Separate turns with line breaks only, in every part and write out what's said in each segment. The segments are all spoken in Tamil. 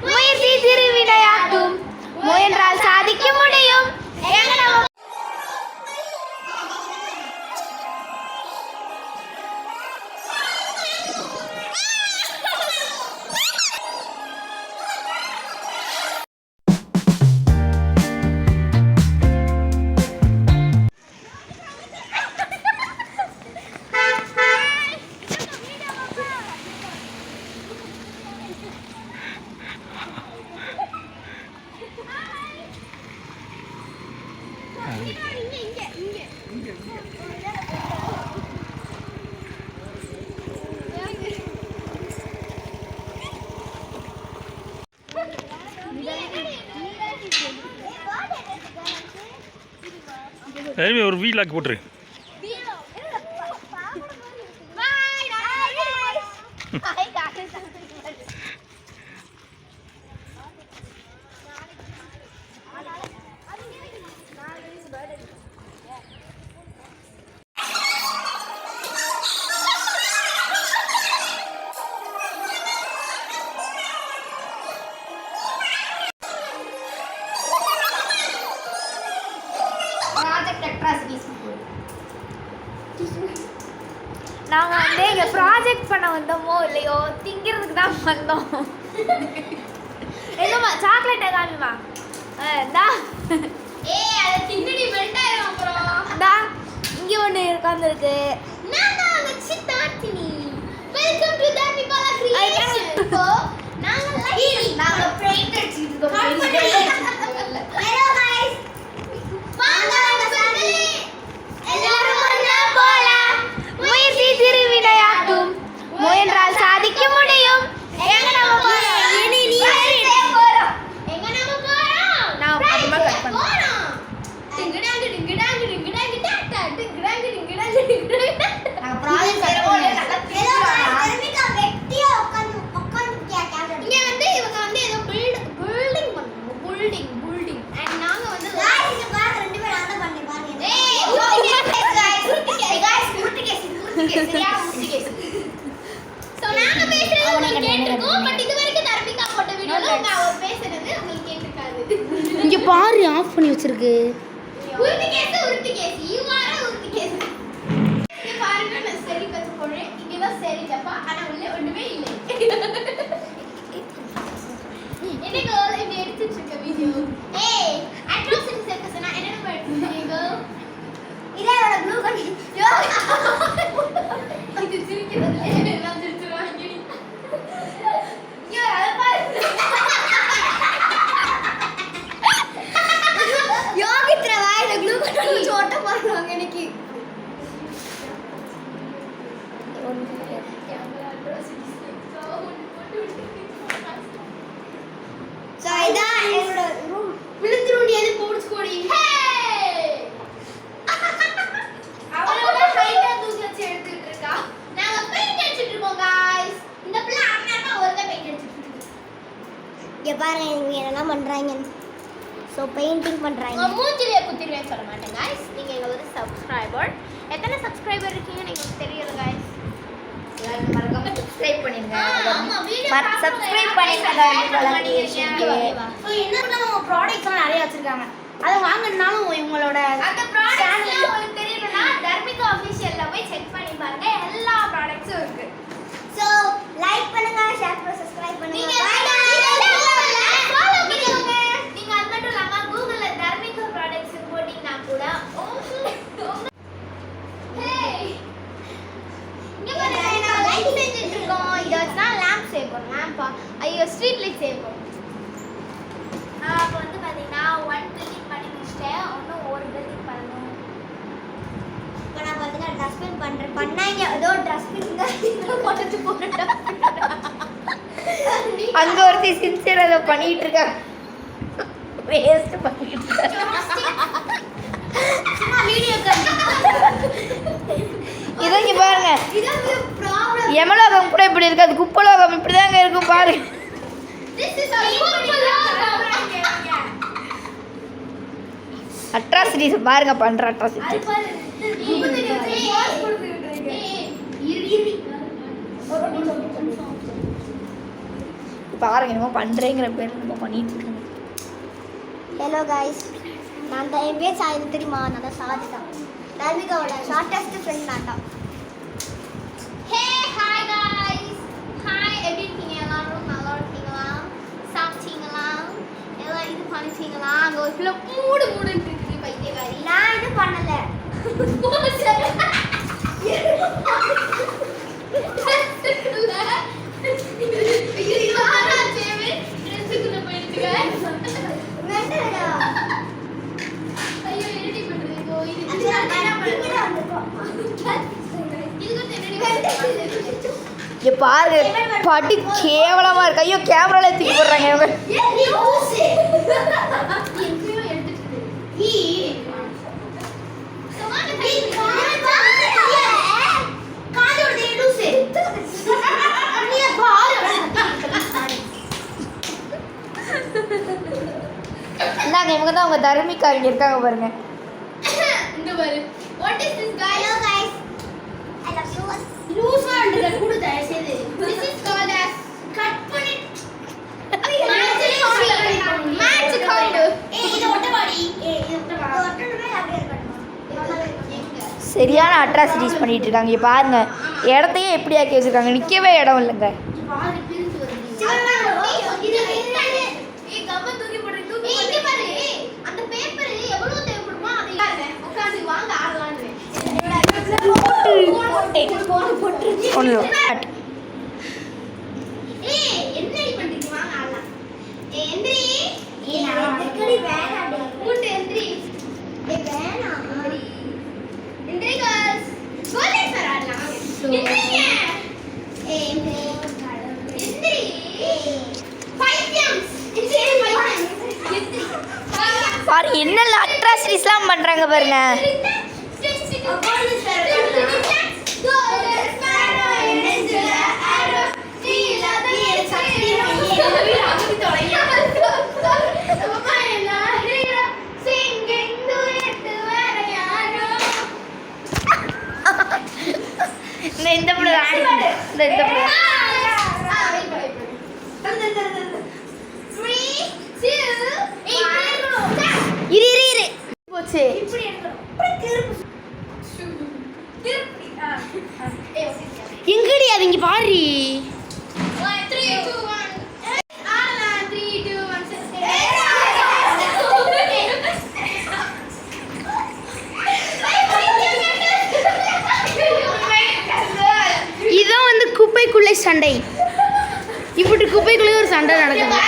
முயற்சி திருவினையாக்கும், முயன்றால் சாதிக்க முடியும்.
ஒரு வீலாக் போட்டுரு.
நாங்கள் வந்து இங்கே ப்ராஜெக்ட் பண்ண வந்தோமோ இல்லையோ திங்கிறதுக்கு தான் வந்தோம். எங்கம்மா சாக்லேட்டை காமிமா? இந்தா இங்கே ஒன்று உட்காந்துருக்கு. முயற்சி திருவினையாக்கும், முயன்றால் சாதிக்க முடியும்.
இங்க பாரு ஆஃப் பண்ணி வச்சிருக்கு. பாருங்க இவங்க என்னெல்லாம் பண்றாங்க. ஸோ பெயிண்டிங் பண்றாங்க.
மூஞ்சிலே குத்திடுவேன்னு சொல்ல மாட்டேன் காய்ஸ். நீங்கள் எங்கள் ஒரு சப்ஸ்கிரைபர். எத்தனை சப்ஸ்கிரைபர் இருக்கீங்கன்னு எங்களுக்கு தெரியல காய்ஸ். மறக்காம சப்ஸ்கிரைப் பண்ணிடுங்க. சப்ஸ்கிரைப் பண்ணிடுங்க.
என்ன ப்ராடக்ட்ஸ்லாம் நிறைய வச்சிருக்காங்க. அதை வாங்கினாலும் இவங்களோட
அந்த ப்ராடக்ட்ஸ் உங்களுக்கு தெரியணும்னா தர்மிகா ஆஃபீஷியல்ல போய் செக் பண்ணி பாருங்க. எல்லா ப்ராடக்ட்ஸும் இருக்கு.
ஸோ லைக் பண்ணுங்க, ஷேர் பண்ணுங்க, சப்ஸ்கிரைப் பண்ணுங்க.
ஐயோ ஸ்ட்ரீட் லைட் சேவ். அப்போ வந்து பார்த்தீங்கன்னா 1 பில்டிங் பண்ணி முடிச்சிட்டேன். இன்னும் ஒரு பில்டிங் பண்ணணும்.
இப்போ நான் பார்த்தீங்கன்னா டஸ்ட்பின் பண்ணுறேன். பண்ணாங்க ஏதோ டஸ்ட்பின் தான் போட்டு போட்டுட்டேன்.
அங்கே ஒருத்தி சின்சியர் அதை பண்ணிட்டு இருக்காங்க. வேஸ்ட் பண்ணிட்டு இதை இங்கே பாருங்க. யமலோகம் கூட இப்படி இருக்காது, குப்பலோகம் இப்படி தாங்க இருக்கும் பாரு. அட்ராசிட்டிஸ் பாருங்க, பண்ற அட்ராசிட்டி. பாருங்க என்னமோ பண்ணுறேங்கிற பேர் நம்ம பண்ணிட்டு இருக்கேன்.
ஹலோ காய்ஸ், நான் தான் என் பேர் சாய் தெரியுமா? நான் தான் சாதி தான். தர்மிகாவோட ஷார்ட்டஸ்ட் ஃப்ரெண்ட் நான் தான்.
ஹே ஹாய் गाइस, ஹாய் எப்படி இருக்கீங்க எல்லாரும்? நல்லா இருக்கீங்களா? சாப்பிட்டீங்களா? எல்லாம் இது பண்ணிட்டீங்களா? அங்கே ஒரு கிலோ மூடு மூடுன்னு இருக்குது பைத்தியக்காரி.
நான் இது பண்ணல.
பாருங்க பட்டி கேவலமா இருக்கு. ஐயோ கேமரால தூக்கி போடுறாங்க இவங்க. இந்தாங்க இவங்க தான் அவங்க தர்மிகா இங்க இருக்காங்க பாருங்க. இந்த பாரு. What is this guy?
Hello guys. I love you.
லூசான்றத கூட தயவு செய்து. This is called as cut பண்ணி match count.
இது ஒட்டவாடி. இது ஒட்டணுமே அப்படியே இருக்கணும்.
சரியான அட்ராசிட்டிஸ் பண்ணிட்டு இருக்காங்க. இங்க பாருங்க இடத்தையே எப்படி ஆக்கி வச்சிருக்காங்க. நிக்கவே இடம் இல்லைங்க. பாருங்க என்னென்ன அட்ராசிட்டிஸ்லாம் பண்றாங்க பாருங்க. இந்த புள்ள இந்த புள்ள இரு போச்சு. எங்கடி அது இங்க பாரு. இதான் வந்து குப்பைக்குள்ளே சண்டை. இப்படி குப்பைக்குள்ளே ஒரு சண்டை நடக்குது.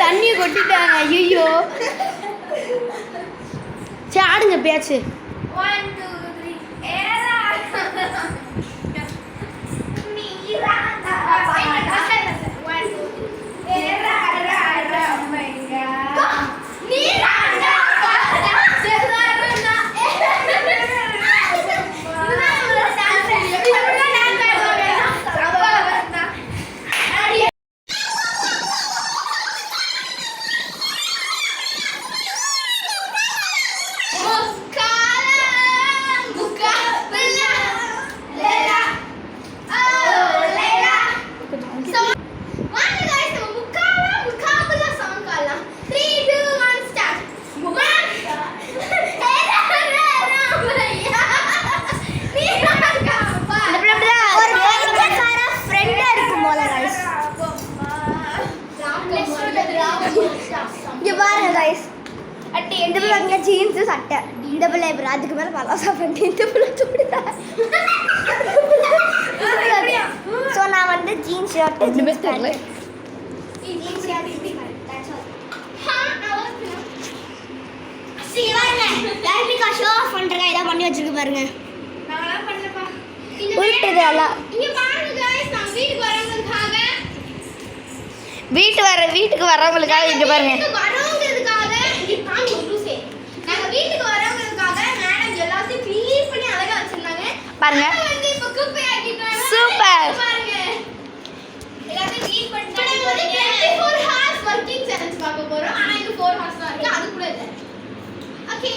தண்ணியை கொட்டிட்டாங்க. ஐயோ சரி ஆடுங்க பேச்சு. ஜீன்ஸு சட்டை இந்த பிள்ளை இப்போ அதுக்கு மேலே பலாசா பண்ணி இந்த பிள்ளை சுடிதான். ஸோ நான் வந்து jeans shirt jeans pant show off பண்ணுறேன். இதான் பண்ணி வச்சிருக்கு பாருங்க.
உருட்டுது எல்லாம்.
இங்க பாருங்க गाइस நான்
வீட்டுக்கு வரவங்களுக்காக இங்க பாருங்க.
வரவங்களுக்காக இங்க பாருங்க லூசே. நாங்க வீட்டுக்கு வரவங்களுக்காக மேடம் எல்லாத்தையும் க்ளீன் பண்ணி அழகா வச்சிருந்தாங்க.
பாருங்க.
அத வந்து இப்ப குப்பை ஆக்கிட்டாங்க.
சூப்பர்.
பாருங்க. எல்லாத்தையும் க்ளீன் பண்ணிட்டாங்க. 24 hours working challenge பார்க்க போறோம். ஆனா இது 4 hours தான் இருக்கு. அது கூட இல்ல. ஓகே